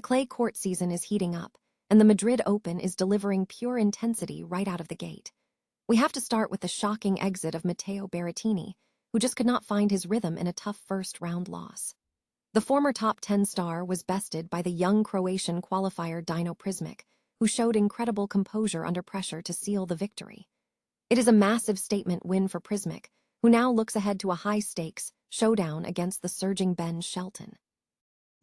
The clay court season is heating up, and the Madrid Open is delivering pure intensity right out of the gate. We have to start with the shocking exit of Matteo Berrettini, who just could not find his rhythm in a tough first-round loss. The former top 10 star was bested by the young Croatian qualifier Dino Prizmic, who showed incredible composure under pressure to seal the victory. It is a massive statement win for Prizmic, who now looks ahead to a high-stakes showdown against the surging Ben Shelton.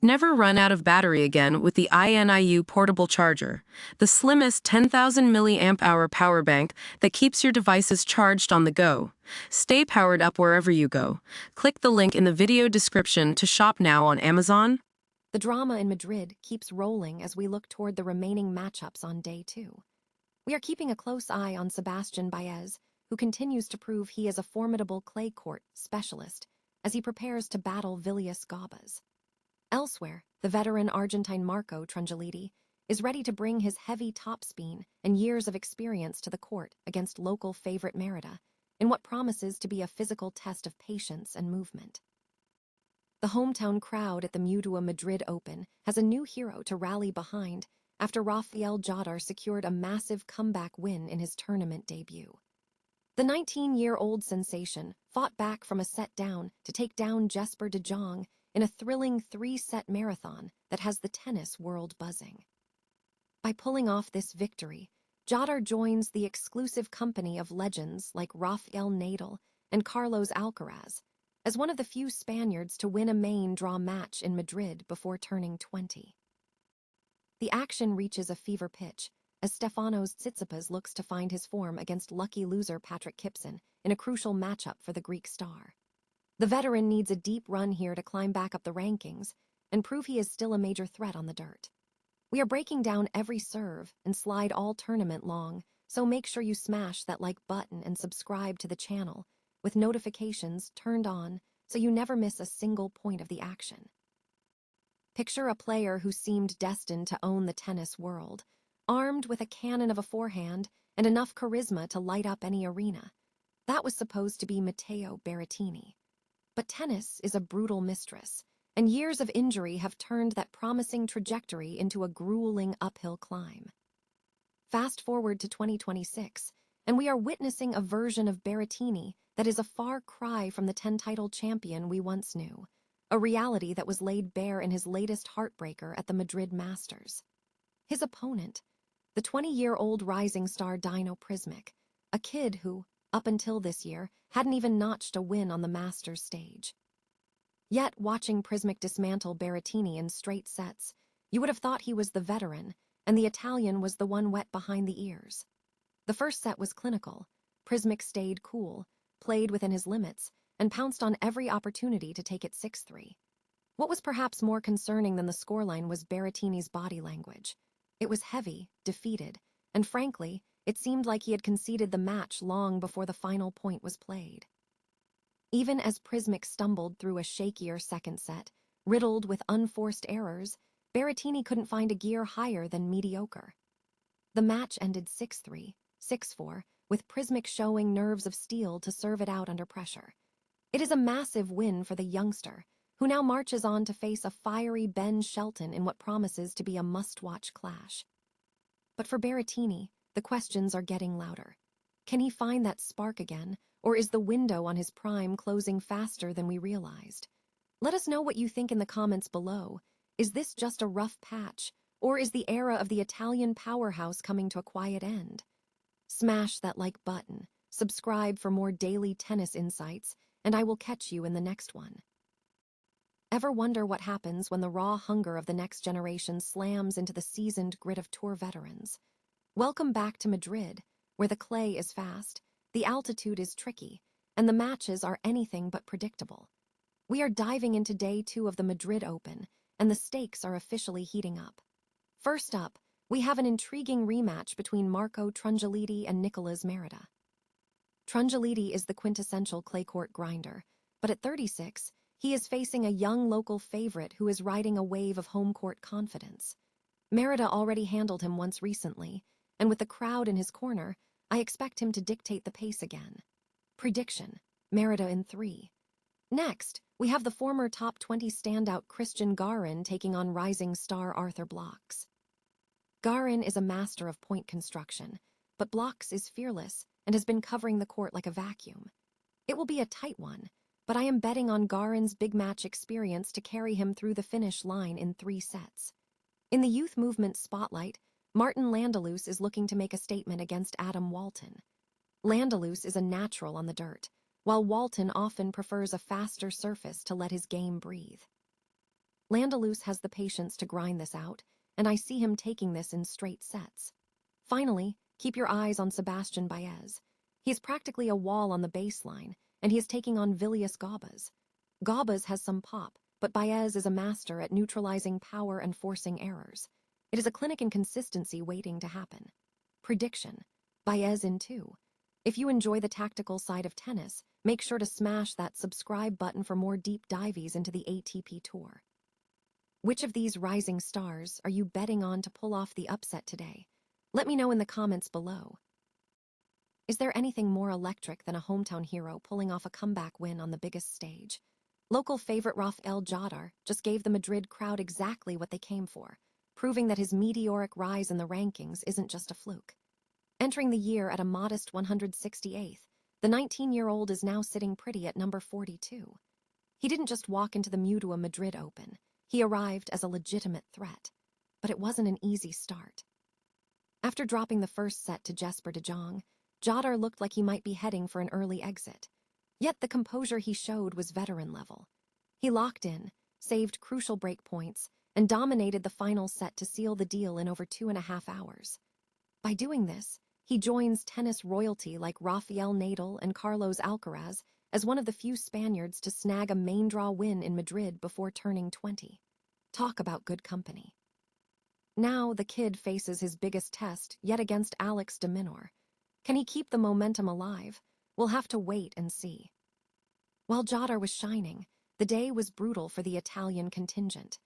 Never run out of battery again with the INIU portable charger, the slimmest 10,000 mAh power bank that keeps your devices charged on the go. Stay powered up wherever you go. Click the link in the video description to shop now on Amazon. The drama in Madrid keeps rolling as we look toward the remaining matchups on day 2. We are keeping a close eye on Sebastian Baez, who continues to prove he is a formidable clay court specialist as he prepares to battle Vilius Gabas. Elsewhere, the veteran Argentine Marco Trungelliti is ready to bring his heavy topspin and years of experience to the court against local favorite Merida in what promises to be a physical test of patience and movement. The hometown crowd at the Mutua Madrid Open has a new hero to rally behind after Rafael Jodar secured a massive comeback win in his tournament debut. The 19-year-old sensation fought back from a set down to take down Jesper de Jong in a thrilling 3-set marathon that has the tennis world buzzing. By pulling off this victory, Jodar joins the exclusive company of legends like Rafael Nadal and Carlos Alcaraz as one of the few Spaniards to win a main draw match in Madrid before turning 20. The action reaches a fever pitch as Stefanos Tsitsipas looks to find his form against lucky loser Patrick Kipson in a crucial matchup for the Greek star. The veteran needs a deep run here to climb back up the rankings and prove he is still a major threat on the dirt. We are breaking down every serve and slide all tournament long, so make sure you smash that like button and subscribe to the channel with notifications turned on so you never miss a single point of the action. Picture a player who seemed destined to own the tennis world, armed with a cannon of a forehand and enough charisma to light up any arena. That was supposed to be Matteo Berrettini. But tennis is a brutal mistress, and years of injury have turned that promising trajectory into a grueling uphill climb. Fast forward to 2026, and we are witnessing a version of Berrettini that is a far cry from the 10-title champion we once knew, a reality that was laid bare in his latest heartbreaker at the Madrid Masters. His opponent, the 20-year-old rising star Dino Prizmic, a kid who, up until this year, hadn't even notched a win on the Masters stage. Yet, watching Prizmic dismantle Berrettini in straight sets, you would have thought he was the veteran, and the Italian was the one wet behind the ears. The first set was clinical. Prizmic stayed cool, played within his limits, and pounced on every opportunity to take it 6-3. What was perhaps more concerning than the scoreline was Berrettini's body language. It was heavy, defeated, and frankly, it seemed like he had conceded the match long before the final point was played. Even as Prizmic stumbled through a shakier second set, riddled with unforced errors, Berrettini couldn't find a gear higher than mediocre. The match ended 6-3, 6-4, with Prizmic showing nerves of steel to serve it out under pressure. It is a massive win for the youngster, who now marches on to face a fiery Ben Shelton in what promises to be a must-watch clash. But for Berrettini, the questions are getting louder. Can he find that spark again, or is the window on his prime closing faster than we realized? Let us know what you think in the comments below. Is this just a rough patch, or is the era of the Italian powerhouse coming to a quiet end? Smash that like button, subscribe for more daily tennis insights, and I will catch you in the next one. Ever wonder what happens when the raw hunger of the next generation slams into the seasoned grit of tour veterans? Welcome back to Madrid, where the clay is fast, the altitude is tricky, and the matches are anything but predictable. We are diving into day 2 of the Madrid Open, and the stakes are officially heating up. First up, we have an intriguing rematch between Marco Trungelliti and Nicolas Merida. Trungelliti is the quintessential clay court grinder, but at 36, he is facing a young local favorite who is riding a wave of home court confidence. Merida already handled him once recently, and with the crowd in his corner, I expect him to dictate the pace again. Prediction: Merida in 3. Next, We have the former top 20 standout Christian Garin taking on rising star Arthur Blocks. Garin is a master of point construction, but Blocks is fearless and has been covering the court like a vacuum. It will be a tight one, but I am betting on Garin's big match experience to carry him through the finish line in 3 sets. In the youth movement spotlight, Martin Landelus is looking to make a statement against Adam Walton. Landelus is a natural on the dirt, while Walton often prefers a faster surface to let his game breathe. Landelus has the patience to grind this out, and I see him taking this in straight sets. Finally, keep your eyes on Sebastian Baez. He is practically a wall on the baseline, and he is taking on Vilius Gabas. Gabas has some pop, but Baez is a master at neutralizing power and forcing errors. It is a clinic in consistency waiting to happen. Prediction: Baez in 2. If you enjoy the tactical side of tennis, make sure to smash that subscribe button for more deep dives into the ATP Tour. Which of these rising stars are you betting on to pull off the upset today? Let me know in the comments below. Is there anything more electric than a hometown hero pulling off a comeback win on the biggest stage? Local favorite Rafael Jodar just gave the Madrid crowd exactly what they came for, proving that his meteoric rise in the rankings isn't just a fluke. Entering the year at a modest 168th, the 19-year-old is now sitting pretty at number 42. He didn't just walk into the Mutua Madrid Open. He arrived as a legitimate threat. But it wasn't an easy start. After dropping the first set to Jesper de Jong, Jodar looked like he might be heading for an early exit. Yet the composure he showed was veteran level. He locked in, saved crucial break points, and dominated the final set to seal the deal in over 2.5 hours. By doing this, he joins tennis royalty like Rafael Nadal and Carlos Alcaraz as one of the few Spaniards to snag a main draw win in Madrid before turning 20. Talk about good company. Now the kid faces his biggest test yet against Alex de Minaur. Can he keep the momentum alive? We'll have to wait and see. While Jodar was shining, the day was brutal for the Italian contingent.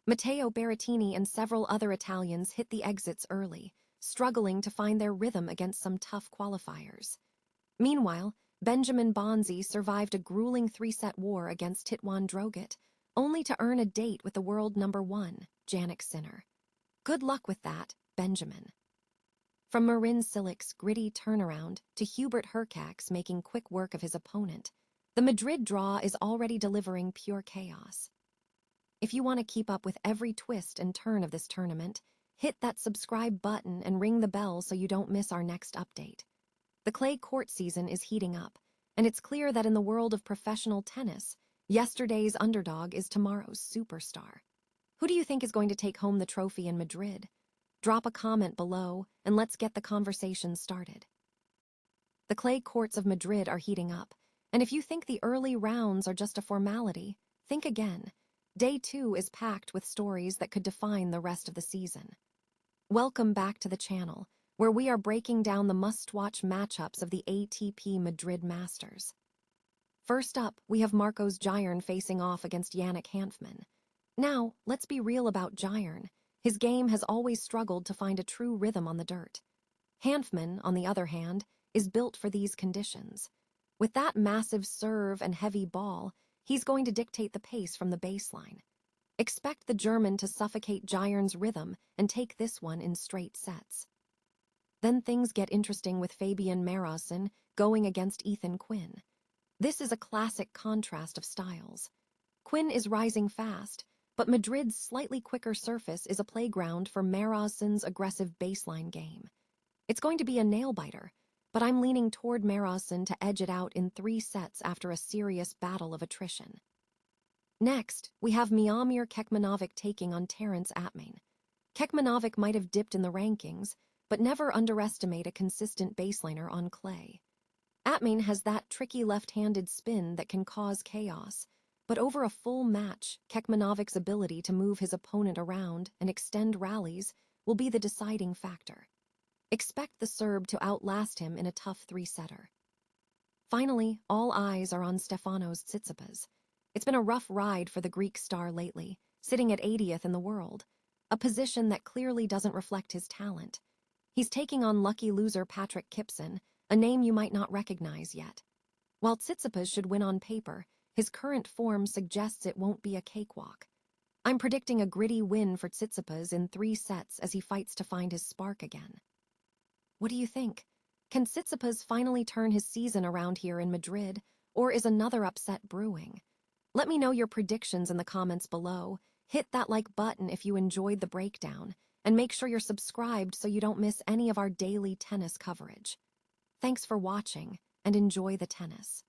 Matteo Berrettini and several other Italians hit the exits early, struggling to find their rhythm against some tough qualifiers. Meanwhile, Benjamin Bonzi survived a grueling 3-set war against Titouan Drogat, only to earn a date with the world number 1, Jannik Sinner. Good luck with that, Benjamin. From Marin Cilic's gritty turnaround to Hubert Hurkacz making quick work of his opponent, the Madrid draw is already delivering pure chaos. If you want to keep up with every twist and turn of this tournament, hit that subscribe button and ring the bell so you don't miss our next update. The clay court season is heating up, and it's clear that in the world of professional tennis, yesterday's underdog is tomorrow's superstar. Who do you think is going to take home the trophy in Madrid? Drop a comment below, and let's get the conversation started. The clay courts of Madrid are heating up, and if you think the early rounds are just a formality, think again. Day 2 is packed with stories that could define the rest of the season. Welcome back to the channel, where we are breaking down the must-watch matchups of the ATP Madrid Masters. First up, we have Marcos Giron facing off against Yannick Hanfmann. Now, let's be real about Giron. His game has always struggled to find a true rhythm on the dirt. Hanfmann, on the other hand, is built for these conditions. With that massive serve and heavy ball, he's going to dictate the pace from the baseline. Expect the German to suffocate Giron's rhythm and take this one in straight sets. Then things get interesting with Fabian Marosin going against Ethan Quinn. This is a classic contrast of styles. Quinn is rising fast, but Madrid's slightly quicker surface is a playground for Marosin's aggressive baseline game. It's going to be a nail-biter, but I'm leaning toward Marosin to edge it out in 3 sets after a serious battle of attrition. Next, we have Miomir Kekmanovic taking on Terence Atmain. Kekmanovic might have dipped in the rankings, but never underestimate a consistent baseliner on clay. Atmain has that tricky left-handed spin that can cause chaos, but over a full match, Kekmanovic's ability to move his opponent around and extend rallies will be the deciding factor. Expect the Serb to outlast him in a tough 3-setter. Finally, all eyes are on Stefanos Tsitsipas. It's been a rough ride for the Greek star lately, sitting at 80th in the world, a position that clearly doesn't reflect his talent. He's taking on lucky loser Patrick Kipson, a name you might not recognize yet. While Tsitsipas should win on paper, His current form suggests it won't be a cakewalk. I'm predicting a gritty win for Tsitsipas in 3 sets as he fights to find his spark again. What do you think? Can Tsitsipas finally turn his season around here in Madrid, or is another upset brewing? Let me know your predictions in the comments below. Hit that like button if you enjoyed the breakdown, and make sure you're subscribed so you don't miss any of our daily tennis coverage. Thanks for watching, and enjoy the tennis.